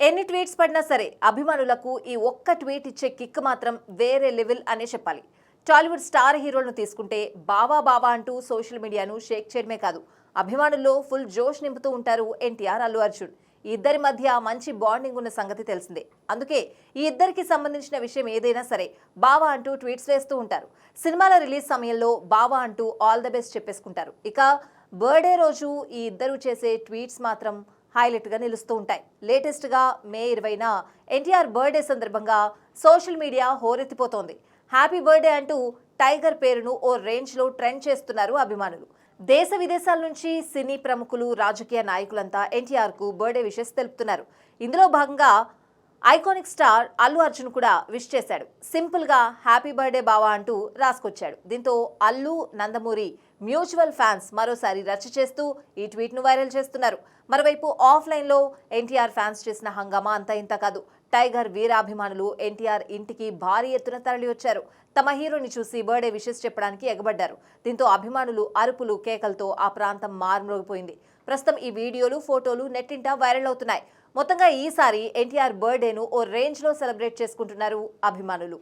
ఎన్ని ట్వీట్స్ పడినా సరే అభిమానులకు ఈ ఒక్క ట్వీట్ ఇచ్చే కిక్ మాత్రం వేరే లెవెల్ అనే చెప్పాలి. టాలీవుడ్ స్టార్ హీరోలను తీసుకుంటే బావా బావా అంటూ సోషల్ మీడియాను షేక్ చేయడమే కాదు, అభిమానుల్లో ఫుల్ జోష్ నింపుతూ ఉంటారు ఎన్టీఆర్, అల్లు అర్జున్. ఈ ఇద్దరి మధ్య మంచి బాండింగ్ ఉన్న సంగతి తెలిసిందే. అందుకే ఈ ఇద్దరికి సంబంధించిన విషయం ఏదైనా సరే బావా అంటూ ట్వీట్స్ వేస్తూ ఉంటారు. సినిమాల రిలీజ్ సమయంలో బావా అంటూ ఆల్ ద బెస్ట్ చెప్పేసుకుంటారు. ఇక బర్త్డే రోజు ఈ ఇద్దరు చేసే ట్వీట్స్ మాత్రం హైలైట్గా నిలుస్తూ ఉంటాయి. లేటెస్ట్గా మే 20న ఎన్టీఆర్ బర్త్డే సందర్భంగా సోషల్ మీడియా హోరెత్తిపోతోంది. హ్యాపీ బర్త్డే అంటూ టైగర్ పేరును ఓ రేంజ్లో ట్రెండ్ చేస్తున్నారు అభిమానులు. దేశ విదేశాల నుంచి సినీ ప్రముఖులు, రాజకీయ నాయకులంతా ఎన్టీఆర్కు బర్త్డే విషెస్ తెలుపుతున్నారు. ఇందులో భాగంగా ఐకానిక్ స్టార్ అల్లు అర్జున్ కూడా విష్ చేశాడు. సింపుల్గా హ్యాపీ బర్త్డే బావా అంటూ రాసుకొచ్చాడు. దీంతో అల్లు, నందమూరి మ్యూచువల్ ఫ్యాన్స్ మరోసారి రచ్చ చేస్తూ ఈ ట్వీట్ను వైరల్ చేస్తున్నారు. మరోవైపు ఆఫ్లైన్లో ఎన్టీఆర్ ఫ్యాన్స్ చేసిన హంగామా అంతా ఇంత కాదు. టైగర్ వీరాభిమానులు ఎన్టీఆర్ ఇంటికి భారీ ఎత్తున తరలి వచ్చారు. తమ హీరోని చూసి బర్త్డే విషెస్ చెప్పడానికి ఎగబడ్డారు. దీంతో అభిమానులు అరుపులు, కేకలతో ఆ ప్రాంతం మారుమోగిపోయింది. ప్రస్తుతం ఈ వీడియోలు, ఫోటోలు నెట్టింట వైరల్ అవుతున్నాయి. మొత్తంగా ఈసారి ఎన్టీఆర్ బర్త్డేను ఓ రేంజ్లో సెలబ్రేట్ చేసుకుంటున్నారు అభిమానులు.